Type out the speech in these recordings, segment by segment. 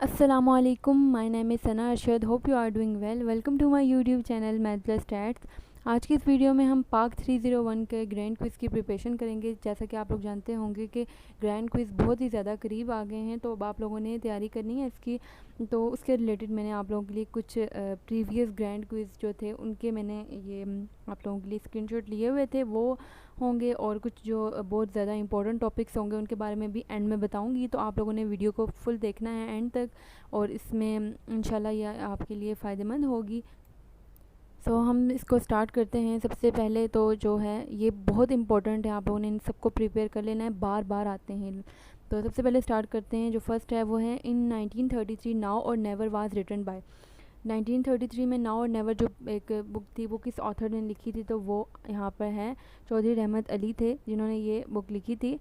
Assalamualaikum, my name is Sana Arshad. Hope you are doing well. Welcome to my YouTube channel Math Plus Stats. आज की इस video में हम पाक 301 के ग्रैंड क्विज़ की प्रिपरेशन करेंगे। जैसा कि आप लोग जानते होंगे कि ग्रैंड क्विज़ बहुत ही ज़्यादा करीब आ गए हैं, तो अब आप लोगों ने तैयारी करनी है इसकी। तो उसके रिलेटेड मैंने आप लोगों के लिए कुछ प्रीवियस ग्रैंड क्विज़ जो थे उनके मैंने ये आप लोगों के लिए स्क्रीनशॉट लिए हुए थे वो होंगे, और कुछ जो बहुत ज़्यादा इंपॉर्टेंट टॉपिक्स होंगे उनके बारे में भी एंड में बताऊंगी। तो आप लोगों ने वीडियो को फुल देखना है एंड तक, और इसमें इंशाल्लाह यह आपके लिए फ़ायदेमंद होगी। सो हम इसको स्टार्ट करते हैं। सबसे पहले तो जो है ये बहुत इंपॉर्टेंट है, आप लोगों ने इन सबको प्रिपेयर कर लेना है, बार बार आते हैं। तो सबसे पहले स्टार्ट करते हैं। जो फर्स्ट है वो है इन 1933 नाउ और नेवर वाज रिटन बाय। 1933 में नाउ और नेवर जो एक बुक थी वो किस ऑथर ने लिखी थी, तो वो यहाँ पर है चौधरी रहमत अली थे जिन्होंने ये बुक लिखी थी।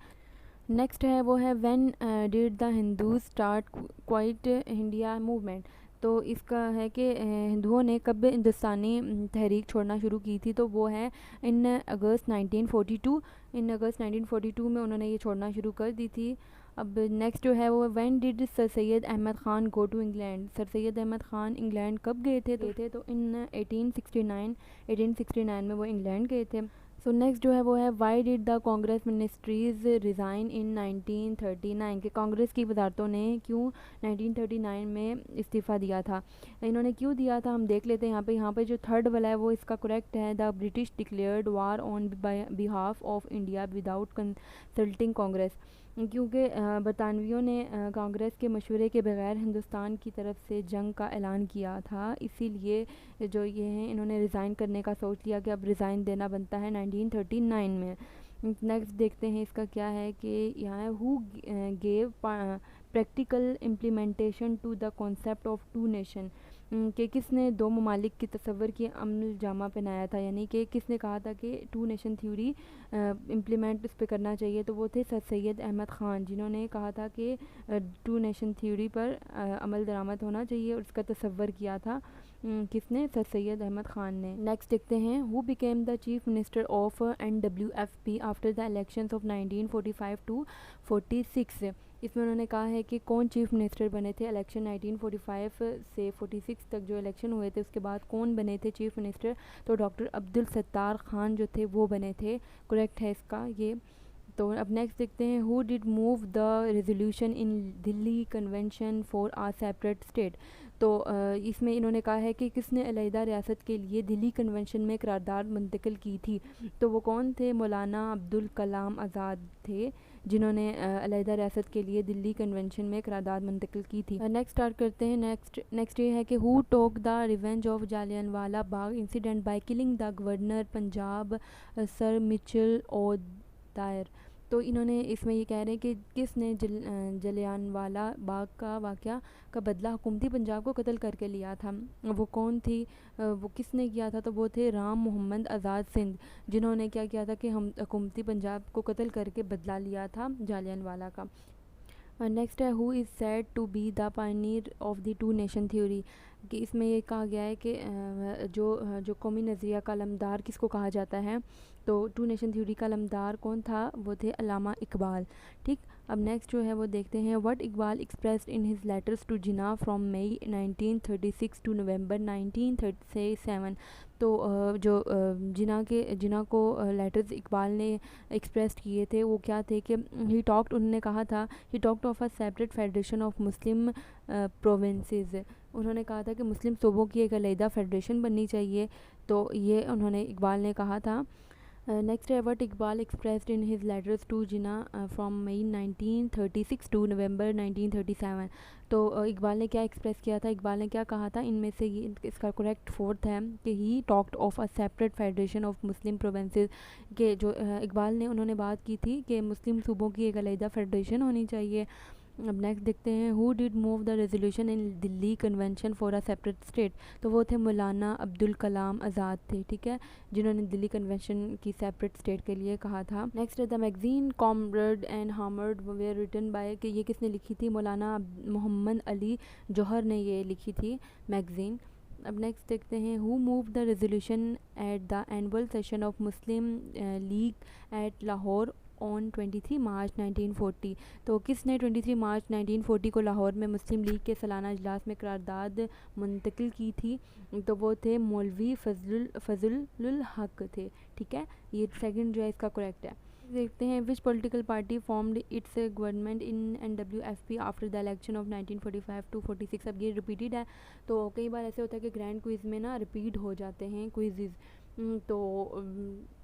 नेक्स्ट है वो है when did the Hindus start quite India movement. तो इसका है कि हिंदुओं ने कब हिंदुस्तानी तहरीक छोड़ना शुरू की थी, तो वो है इन अगस्त 1942। इन अगस्त 1942 में उन्होंने ये छोड़ना शुरू कर दी थी। अब नेक्स्ट जो है वो when did sir Syed Ahmad Khan go to England. Sir Syed Ahmad Khan England कब गए थे, तो इन 1869 में वो इंग्लैंड गए थे। सो नेक्स्ट जो है वो है why did the Congress ministries resign in 1939। के कांग्रेस की वजारतों ने क्यों 1939 में इस्तीफ़ा दिया था। इन्होंने क्यों दिया था हम देख लेते हैं। यहाँ पे जो थर्ड वाला है वो इसका करेक्ट है। The British declared war on behalf of India without consulting Congress. क्योंकि बरतानवियों ने कांग्रेस के मशवरे के बगैर हिंदुस्तान की तरफ से जंग का ऐलान किया था, इसीलिए जो ये हैं इन्होंने रिज़ाइन करने का सोच लिया कि अब रिज़ाइन देना बनता है 1939 में। नेक्स्ट देखते हैं इसका क्या है कि यहाँ who gave practical implementation to the concept of two nation. कि किसने दो ममालिक की तस्वर की अमल जामा पहनाया था, यानी कि किसने कहा था कि टू नेशन थ्योरी इम्प्लीमेंट इस पर करना चाहिए, तो वो थे सर सैयद अहमद ख़ान जिन्होंने कहा था कि टू नेशन थ्योरी पर अमल दरामद होना चाहिए, और इसका तस्वर किया था किसने, सर सैयद अहमद ख़ान ने। नेक्स्ट देखते हैं who became the chief minister of NWFP after the elections of 1945 to 46। इसमें उन्होंने कहा है कि कौन चीफ मिनिस्टर बने थे इलेक्शन 1945 से 46 तक जो इलेक्शन हुए थे उसके बाद कौन बने थे चीफ मिनिस्टर, तो डॉक्टर अब्दुल सत्तार खान जो थे वो बने थे। करेक्ट है इसका ये। तो अब नेक्स्ट देखते हैं who did move the resolution in Delhi convention for uh separate state. तो इसमें इन्होंने कहा है कि किसने अलहदा रियासत के लिए दिल्ली कन्वेंशन में करारदाद मुंतकिल की थी, तो वो कौन थे, मौलाना अब्दुल कलाम आज़ाद थे जिन्होंने अलहदा रियासत के लिए दिल्ली कन्वेंशन में करारदाद मुंतकिल की थी। नेक्स्ट स्टार्ट करते हैं। नेक्स्ट ये है कि who took the revenge of Jallianwala Bagh incident by killing the governor Punjab sir Michael O'Dwyer. तो इन्होंने इसमें ये कह रहे हैं कि किसने जलियांवाला बाग का वाक़या का बदला हुकूमती पंजाब को कत्ल करके लिया था, वो कौन थी, वो किसने किया था, तो वो थे राम मोहम्मद आज़ाद सिंध जिन्होंने क्या किया था कि हम हुकूमती पंजाब को कत्ल करके बदला लिया था जालियांवाला का। नेक्स्ट है who is said to be the pioneer of the two nation theory. कि इसमें ये कहा गया है कि जो कौमी नज़रिया का अलमदार किसको कहा जाता है, तो टू नेशन थ्योरी का अलमदार कौन था, वो थे अल्लामा इकबाल। ठीक, अब नेक्स्ट जो है वो देखते हैं what Iqbal expressed in his letters to Jinnah from May 1936 to November 1937। तो जो जिना को लेटर्स इकबाल ने एक्सप्रेस किए थे वो क्या थे कि उन्होंने कहा था he talked of a separate federation of Muslim provinces. उन्होंने कहा था कि मुस्लिम सूबों की एक अलहदा फेडरेशन बननी चाहिए, तो ये उन्होंने इकबाल ने कहा था। नेक्स्ट है what Iqbal expressed in his letters to Jinnah from May 1936 to November 1937। तो इकबाल ने क्या एक्सप्रेस किया था, इकबाल ने क्या कहा था, इनमें से ये इसका करेक्ट फोर्थ है कि he talked of a separate federation of Muslim provinces. के जो इकबाल ने उन्होंने बात की थी कि मुस्लिम सूबों की एक अलहदा फेडरेशन होनी चाहिए। अब नेक्स्ट देखते हैं who did move the resolution in Delhi convention for a separate state. तो वो थे मौलाना अब्दुल कलाम आज़ाद थे, ठीक है, जिन्होंने दिल्ली कन्वेंशन की सेपरेट स्टेट के लिए कहा था। नेक्स्ट है the magazine Comrade and Hamdard were written by. कि ये किसने लिखी थी, मौलाना मोहम्मद अली जौहर ने ये लिखी थी मैगज़ीन। अब नेक्स्ट देखते हैं who move the resolution at the annual session of Muslim League at Lahore on 23 March 1940। तो किसने 23 मार्च 1940 को लाहौर में मुस्लिम लीग के सालाना इजलास में करारदाद मुंतकिल की थी? तो वो थे मौलवी फजलुल हक थे, ठीक है। ये सेकंड जो है इसका करेक्ट है। देखते हैं which political party formed its government in NWFP after the election of 1945 to 46। अब ये रिपीटेड है, तो कई बार ऐसे होता है कि ग्रैंड क्विज़ में ना रिपीट हो जाते हैं क्विज़। तो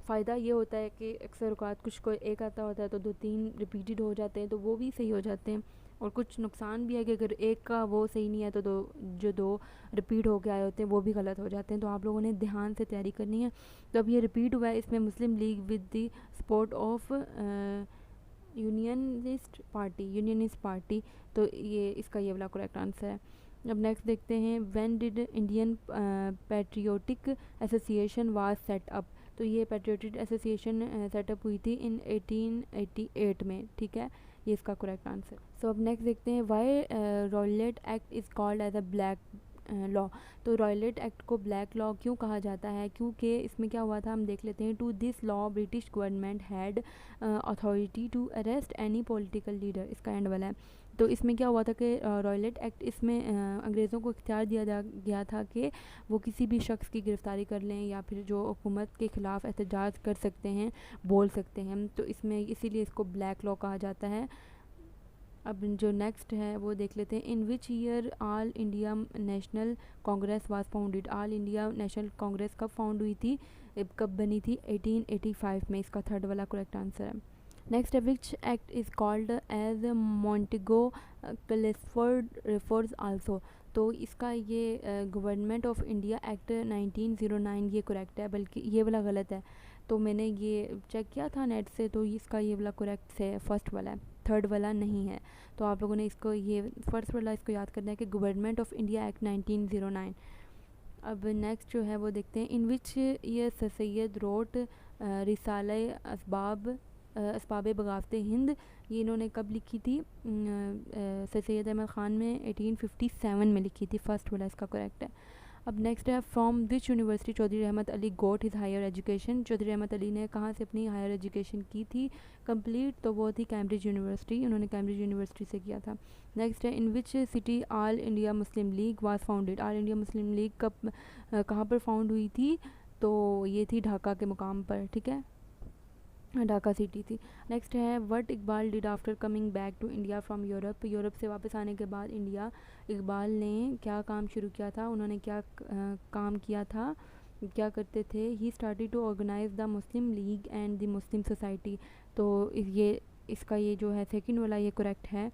फ़ायदा ये होता है कि अक्सर औक़ात कुछ को एक आता होता है तो 2-3 रिपीटेड हो जाते हैं तो वो भी सही हो जाते हैं। और कुछ नुकसान भी है कि अगर एक का वो सही नहीं है तो दो रिपीट हो के आए होते हैं वो भी गलत हो जाते हैं। तो आप लोगों ने ध्यान से तैयारी करनी है। तो अब ये रिपीट हुआ है, इसमें Muslim League with the support of Unionist Party, तो ये इसका ये वाला करेक्ट आंसर है। अब नेक्स्ट देखते हैं when did Indian patriotic association was set up. तो ये पैट्रियोटिक एसोसिएशन सेटअप हुई थी इन 1888 में, ठीक है। ये इसका करेक्ट आंसर। सो अब नेक्स्ट देखते हैं why Rowlatt act is called as a black law. तो रॉयलेट एक्ट को ब्लैक लॉ क्यों कहा जाता है? क्योंकि इसमें क्या हुआ था हम देख लेते हैं। To this law British government had authority to arrest any political leader, इसका एंड वाला है। तो इसमें क्या हुआ था कि रॉयलेट एक्ट इसमें अंग्रेज़ों को इख्तियार दिया गया था कि वो किसी भी शख्स की गिरफ़्तारी कर लें या फिर जो हुकूमत के ख़िलाफ़ एहतजाज कर सकते हैं, बोल सकते हैं। तो इसमें इसीलिए इसको ब्लैक लॉ कहा जाता है। अब जो नेक्स्ट है वो देख लेते हैं। In which year All India National Congress was founded. All India National Congress कब फाउंड हुई थी, कब बनी थी? 1885 में, इसका थर्ड वाला करेक्ट आंसर है। नेक्स्ट है which act is called as Montagu Chelmsford reforms also. तो इसका ये गवर्नमेंट ऑफ इंडिया एक्ट 1909 ये करेक्ट है, बल्कि ये वाला गलत है। तो मैंने ये चेक किया था नेट से, तो इसका ये वाला करेक्ट है, फर्स्ट वाला है, थर्ड वाला नहीं है। तो आप लोगों ने इसको ये फर्स्ट वाला इसको याद करना है कि गवर्नमेंट ऑफ इंडिया एक्ट 1909। अब नेक्स्ट जो है वो देखते हैं। इन विच ये सैयद रोट रिसाले असबाब बगावत हिंद, ये इन्होंने कब लिखी थी? सैयद अहमद ख़ान में 1857 में लिखी थी, फर्स्ट वाला इसका करेक्ट है। अब नेक्स्ट है फ्रॉम विच यूनिवर्सिटी चौधरी रहमत अली गोट हिज हायर एजुकेशन। चौधरी रहमत अली ने कहाँ से अपनी हायर एजुकेशन की थी कंप्लीट? तो वो थी कैम्ब्रिज यूनिवर्सिटी, उन्होंने कैम्ब्रिज यूनिवर्सिटी से किया था। नेक्स्ट है in which city All India Muslim League was founded. All India Muslim League कब कहाँ पर फाउंड हुई थी? तो ये थी ढाका के मुकाम पर, ठीक है, ढाका सिटी थी। नेक्स्ट है what Iqbal did after coming back to India from Europe. Europe से वापस आने के बाद इंडिया इकबाल ने क्या काम शुरू किया था? उन्होंने क्या काम किया था, क्या करते थे? He started to organise the Muslim League and the Muslim society. तो ये इसका ये जो है सेकंड वाला ये करेक्ट है।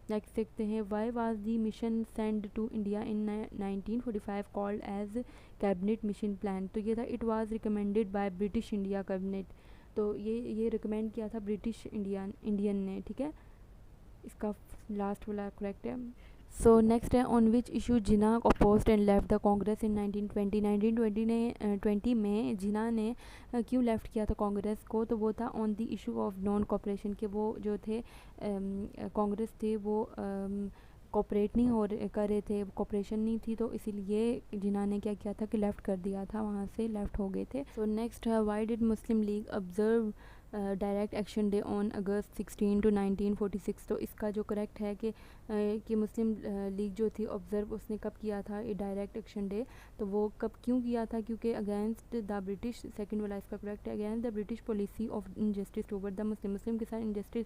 नेक्स्ट देखते हैं why was the mission send to India in 1945 called as cabinet mission plan. तो ये था it was recommended by British India cabinet. तो ये रिकमेंड किया था ब्रिटिश इंडियन ने, ठीक है। इसका लास्ट वाला करेक्ट है। सो नेक्स्ट है on which issue Jinnah opposed and left the Congress in 1920 में जिन्ना ने क्यों लेफ्ट किया था कांग्रेस को? तो वो था on the issue of non cooperation, के वो जो थे कांग्रेस थे वो कोऑपरेट नहीं कर रहे थे, कोऑपरेशन नहीं थी, तो इसीलिए जिन्ना ने क्या किया था कि लेफ़्ट कर दिया था, वहाँ से लेफ़्ट हो गए थे। सो नेक्स्ट है why did Muslim League observe direct action day on August 16 to 1946। तो इसका जो करेक्ट है कि मुस्लिम लीग जो थी ऑब्ज़र्व उसने कब किया था ये डायरेक्ट एक्शन डे? तो वो कब क्यों किया था? क्योंकि अगेंस्ट द ब्रिटिश, सेकंड वाला इसका करेक्ट है, against the British policy of injustice toward the Muslim के साथ इनजस्टिस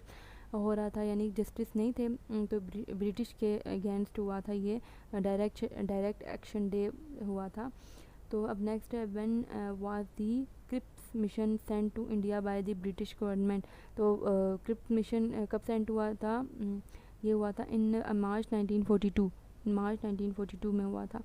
हो रहा था, यानी जस्टिस नहीं थे, तो ब्रिटिश के अगेंस्ट हुआ था ये डायरेक्ट एक्शन डे हुआ था। तो अब नेक्स्ट है when was the Cripps mission send to India by the British government. तो क्रिप्स मिशन कब सेंड हुआ था? ये हुआ था इन मार्च 1942 में हुआ था।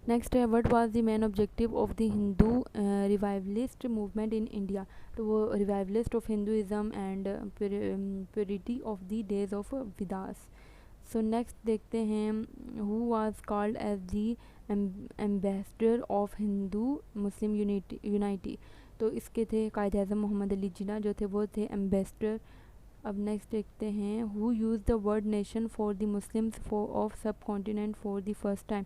नेक्स्ट है what was the main objective of the Hindu revivalist movement in India. तो वो revivalist of Hinduism and purity of the days of Vedas. So next देखते हैं who was called as the ambassador of Hindu Muslim unity. तो इसके थे कायद आज़म मोहम्मद अली जिन्ना जो थे वो थे एम्बेसडर। अब नेक्स्ट देखते हैं who use the word nation for the Muslims for of subcontinent for the first time.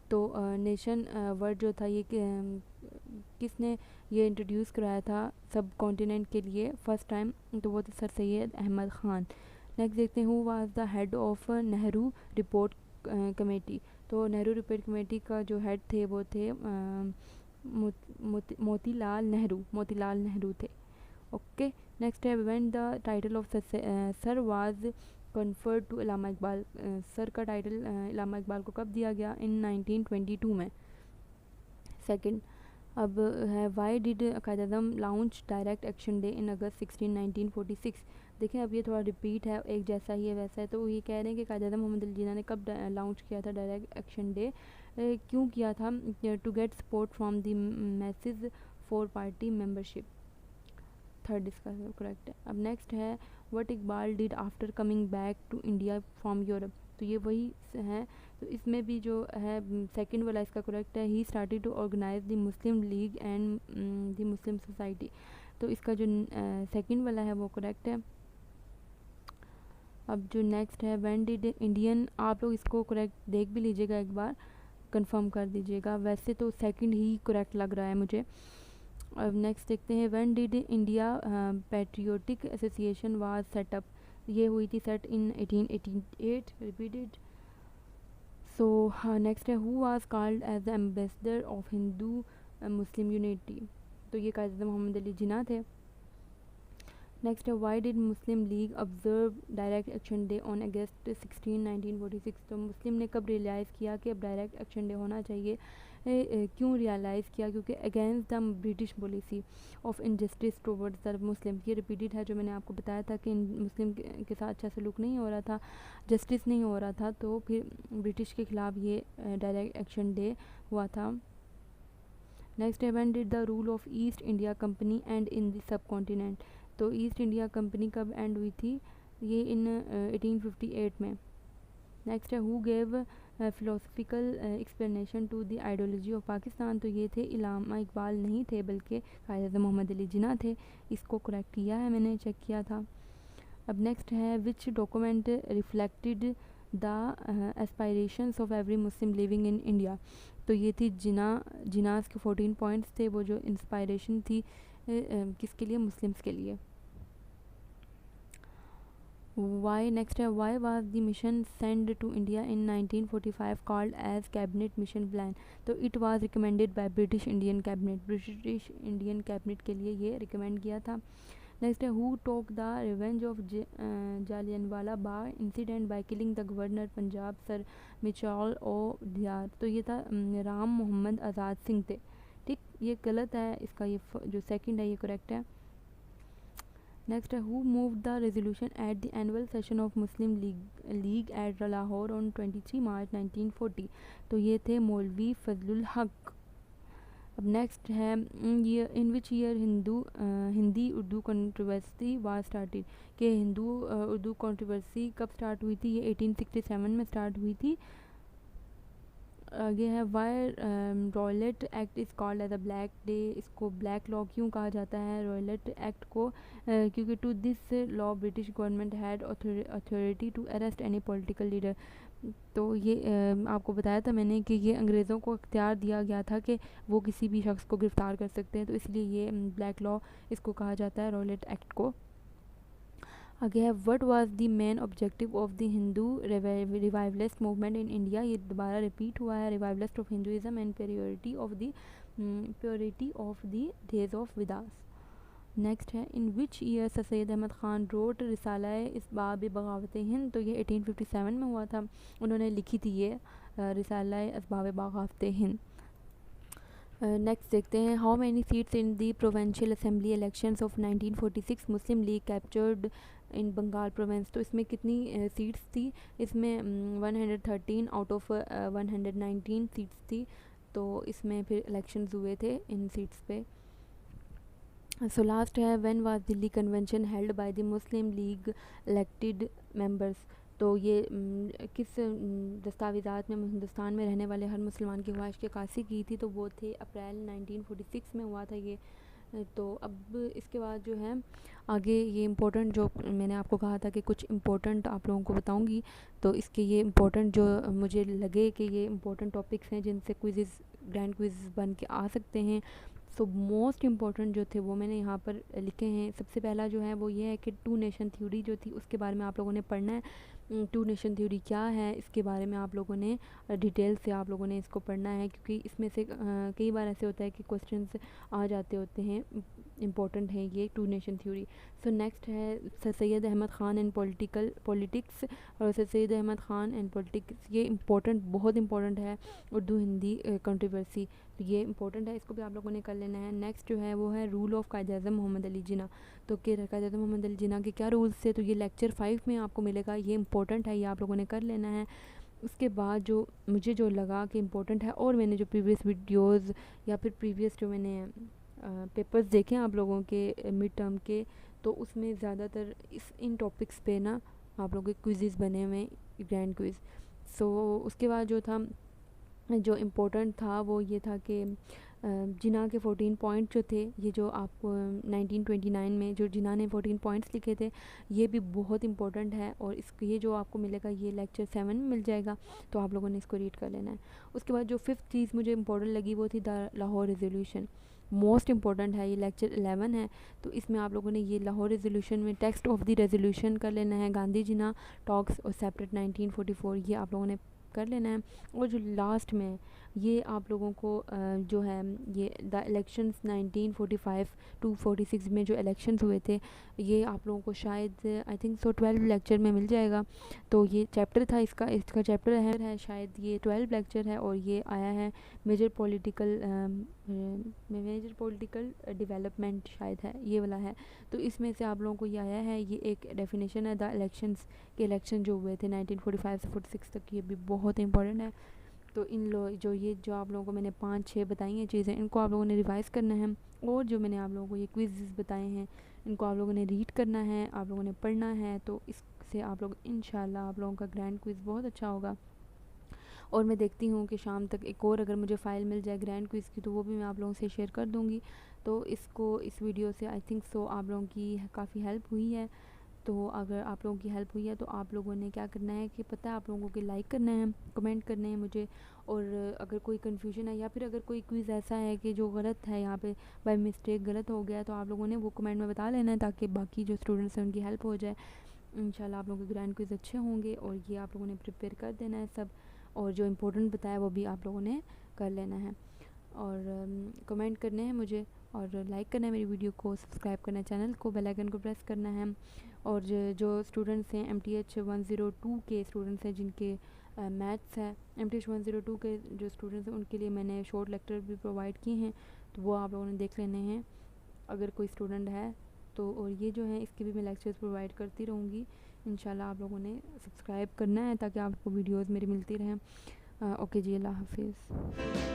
तो नेशन वर्ड जो था ये किसने ये इंट्रोड्यूस कराया था सब कॉन्टिनेंट के लिए फ़र्स्ट टाइम, तो वो था सर सैयद अहमद ख़ान। नेक्स्ट देखते हैं who was the head of Nehru report committee. तो नेहरू रिपोर्ट कमेटी का जो हेड थे वो थे मोतीलाल नेहरू थे। ओके, नेक्स्ट है when the title of sir was conferred to Allama Iqbal. Sir का टाइटल इलामा इकबाल को कब दिया गया? इन 1922 में। सेकंड अब है why did Quaid-e-Azam launch direct action day in August 16 1946। देखें अब ये थोड़ा रिपीट है, एक जैसा ही है वैसा है। तो ये कह रहे हैं कि कायद-ए-आज़म मोहम्मद अली जिन्ना ने कब लॉन्च किया था डायरेक्ट एक्शन डे, क्यों किया था? To get support from the message for party membership. Third इसका करेक्ट है। अब नेक्स्ट है what Iqbal did after coming back to India from Europe. तो ये वही है। तो इसमें भी जो है सेकंड वाला इसका करेक्ट है, he started to organise the Muslim League and the Muslim society. तो इसका जो सेकंड वाला है वो करेक्ट है। अब जो नेक्स्ट है व्हेन डिड इंडियन, आप लोग इसको करेक्ट देख भी लीजिएगा एक बार, कंफर्म कर दीजिएगा। वैसे तो सेकंड ही करेक्ट लग रहा है मुझे। अब नेक्स्ट देखते हैं when did India patriotic association was setup. ये हुई थी set in 1888 repeated. So next है who was called as the ambassador of Hindu Muslim unity. तो ये कायद मोहम्मद अली जिन्ना थे। नेक्स्ट है why did Muslim League observe direct action day on August 16 1946। तो मुस्लिम ने कब रियलाइज़ किया कि अब डायरेक्ट एक्शन डे होना चाहिए? क्यों रियलाइज़ किया? क्योंकि against the British policy of injustice towards the Muslim. ये रिपीटेड है जो मैंने आपको बताया था कि मुस्लिम के साथ अच्छा सलूक नहीं हो रहा था, जस्टिस नहीं हो रहा था, तो फिर ब्रिटिश के ख़िलाफ़ ये डायरेक्ट एक्शन डे हुआ था। नेक्स्ट है when did the rule of East India Company end in the subcontinent. तो ईस्ट इंडिया कंपनी कब एंड हुई थी? ये इन 1858 में। नेक्स्ट है who gave philosophical explanation to the ideology of Pakistan. तो ये थे इलामा इकबाल नहीं थे बल्कि कायद मोहम्मद अली जिन्ना थे। इसको करेक्ट किया है, मैंने चेक किया था। अब नेक्स्ट है which document reflected the aspirations of every Muslim living in India. तो ये थी जिनास के 14 पॉइंट्स थे, वो जो इंस्पायरेशन थी किसके लिए? मुस्लिम्स के लिए। वाई नेक्स्ट है why was the mission send to India in 1945 called as cabinet mission plan. तो it was recommended by British Indian cabinet के लिए ये रिकमेंड किया था। नेक्स्ट है who took the revenge of Jallianwala Bagh incident by killing the governor Punjab sir Michael O'Dwyer. तो ये था राम मोहम्मद आज़ाद सिंह थे। ठीक, ये गलत है, इसका ये जो सेकंड है ये करेक्ट है। नेक्स्ट है who move the resolution at the annual session of Muslim League at Lahore on 23 March 1940। तो ये थे मौलवी फजलुल हक। अब नेक्स्ट है in which year Hindi Urdu controversy was started. कि हिंदू उर्दू कंट्रोवर्सी कब स्टार्ट हुई थी? ये 1867 में स्टार्ट हुई थी। आगे है why Rowlatt act is called as a black day. इसको ब्लैक लॉ क्यों कहा जाता है रॉयलेट एक्ट को? क्योंकि to this law British government had authority to arrest any political leader. तो ये आपको बताया था मैंने कि ये अंग्रेज़ों को इख्तियार दिया गया था कि वो किसी भी शख्स को गिरफ़्तार कर सकते हैं, तो इसलिए ये ब्लैक लॉ इसको कहा जाता है रॉयलेट एक्ट को। आगे है what was the main objective of the Hindu revivalist movement in India. ये दोबारा रिपीट हुआ है, revivalist of Hinduism and purity of the days of Vedas. Next है in which year sir Syed Ahmad Khan wrote Risala Asbab Baghawat Hind. तो ये 1857 में हुआ था, उन्होंने लिखी थी ये रिसाला इसबाब बगावत हिंद। नेक्स्ट देखते हैं how many seats in the provincial assembly elections of 1946 Muslim League captured in Bengal province. तो इसमें कितनी सीट्स थी? इसमें 113 आउट ऑफ 119 सीट्स थी। तो इसमें फिर इलेक्शंस हुए थे इन सीट्स पे। सो लास्ट है when was Delhi convention held by the Muslim league elected members. तो ये किस दस्तावेज़ात में हिंदुस्तान में रहने वाले हर मुसलमान की ख्वाहिश की अक्कासी की थी? तो वो थे अप्रैल 1946 में हुआ था ये। तो अब इसके बाद जो है आगे ये इम्पोर्टेंट जो मैंने आपको कहा था कि कुछ इम्पोर्टेंट आप लोगों को बताऊंगी, तो इसके ये इम्पोर्टेंट जो मुझे लगे कि ये इम्पोर्टेंट टॉपिक्स हैं जिनसे क्विज़ ग्रैंड क्विज़ बन के आ सकते हैं। सो मोस्ट इम्पॉर्टेंट जो थे वो मैंने यहाँ पर लिखे हैं। सबसे पहला जो है वो ये है कि टू नेशन थ्योरी जो थी उसके बारे में आप लोगों ने पढ़ना है। टू नेशन थ्योरी क्या है इसके बारे में आप लोगों ने डिटेल से आप लोगों ने इसको पढ़ना है, क्योंकि इसमें से कई बार ऐसे होता है कि क्वेश्चंस आ जाते होते हैं, इम्पोर्टेंट है ये two nation theory. So next है sir Syed Ahmad Khan and politics, और sir Syed Ahmad Khan and politics ये इम्पोर्टेंट, बहुत इंपॉर्टेंट है, उर्दू हिंदी कंट्रोवर्सी, तो ये इंपॉर्टेंट है, इसको भी आप लोगों ने कर लेना है। नेक्स्ट जो है वो है रूल ऑफ कायद-ए-आज़म मोहम्मद अली जिन्ना, तो कि कायद-ए-आज़म मोहम्मद अली जिन्ना के क्या रूल्स थे, तो ये लेक्चर 5 में आपको मिलेगा, ये इंपॉर्टेंट है, ये आप लोगों ने कर लेना है। उसके बाद जो मुझे जो लगा कि इम्पोर्टेंट है, और मैंने जो प्रीवियस वीडियोज़ या फिर प्रीवियस जो मैंने पेपर्स देखे आप लोगों के मिड टर्म के, तो उसमें ज़्यादातर इन टॉपिक्स पे ना आप लोगों के क्विज़ बने हुए हैं, ग्रैंड क्विज़। सो उसके बाद जो था, जो इम्पोर्टेंट था वो ये था कि जिन्ना के 14 पॉइंट जो थे, ये जो आपको 1929 में जो जिन्ना ने 14 पॉइंट्स लिखे थे, ये भी बहुत इंपॉर्टेंट है, और इसको ये जो आपको मिलेगा ये लेक्चर 7 में मिल जाएगा, तो आप लोगों ने इसको रीड कर लेना है। उसके बाद जो 5th चीज़ मुझे इंपॉर्टेंट लगी वो थी the Lahore resolution, most important है, ये लेक्चर 11 है, तो इसमें आप लोगों ने ये लाहौर रेजोल्यूशन में टेक्स्ट ऑफ द रेजोल्यूशन कर लेना है, गांधी जिन्ना टॉक्स और सेपरेट 1944 ये आप लोगों ने कर लेना है। और जो लास्ट में ये आप लोगों को जो है ये द इलेक्शंस 1945 टू 46 में जो इलेक्शंस हुए थे, ये आप लोगों को शायद आई थिंक सो 12 लेक्चर में मिल जाएगा, तो ये चैप्टर था इसका चैप्टर है शायद ये 12 लेक्चर है, और ये आया है मेजर पॉलिटिकल डेवलपमेंट शायद है, ये वाला है, तो इसमें से आप लोगों को ये आया है, ये एक डेफिनेशन है द इलेक्शंस के, इलेक्शन जो हुए थे 1945 से 46 तक, ये भी बहुत इंपॉर्टेंट है। तो जो आप लोगों को मैंने 5-6 बताई हैं चीज़ें, इनको आप लोगों ने रिवाइज़ करना है, और जो मैंने आप लोगों को ये क्विज़ बताए हैं इनको आप लोगों ने रीड करना है, आप लोगों ने पढ़ना है, तो इससे आप लोग इंशाल्लाह आप लोगों का ग्रैंड क्विज़ बहुत अच्छा होगा। और मैं देखती हूँ कि शाम तक एक और अगर मुझे फ़ाइल मिल जाए ग्रैंड क्विज़ की, तो वो भी मैं आप लोगों से शेयर कर दूँगी। तो इस वीडियो से आई थिंक सो आप लोगों की काफ़ी हेल्प हुई है। तो अगर आप लोगों की हेल्प हुई है तो आप लोगों ने क्या करना है कि पता है आप लोगों को लाइक करना है, कमेंट करने हैं मुझे, और अगर कोई कन्फ्यूजन है या फिर अगर कोई क्विज़ ऐसा है कि जो गलत है, यहाँ पे बाय मिस्टेक गलत हो गया, तो आप लोगों ने वो कमेंट में बता लेना है, ताकि बाकी जो स्टूडेंट्स हैं उनकी हेल्प हो जाए। इंशाल्लाह आप लोगों के ग्रैंड क्विज़ अच्छे होंगे, और ये आप लोगों ने प्रिपेयर कर देना है सब, और जो इम्पोर्टेंट बताया वो भी आप लोगों ने कर लेना है, और कमेंट करने हैं मुझे, और लाइक करना है मेरी वीडियो को, सब्सक्राइब करना है चैनल को, बेल आइकन को प्रेस करना है। और जो स्टूडेंट्स हैं MTH 102 के स्टूडेंट्स हैं जिनके मैथ्स है, MTH 102 के जो स्टूडेंट्स हैं उनके लिए मैंने शॉर्ट लेक्चर भी प्रोवाइड किए हैं, तो वो आप लोगों ने देख लेने हैं अगर कोई स्टूडेंट है तो। और ये जो है इसके भी मैं लेक्चर्स प्रोवाइड करती रहूँगी इंशाल्लाह। आप लोगों ने सब्सक्राइब करना है ताकि आपको वीडियोज़ मेरी मिलती रहें। ओके जी, अल्लाह हाफिज़।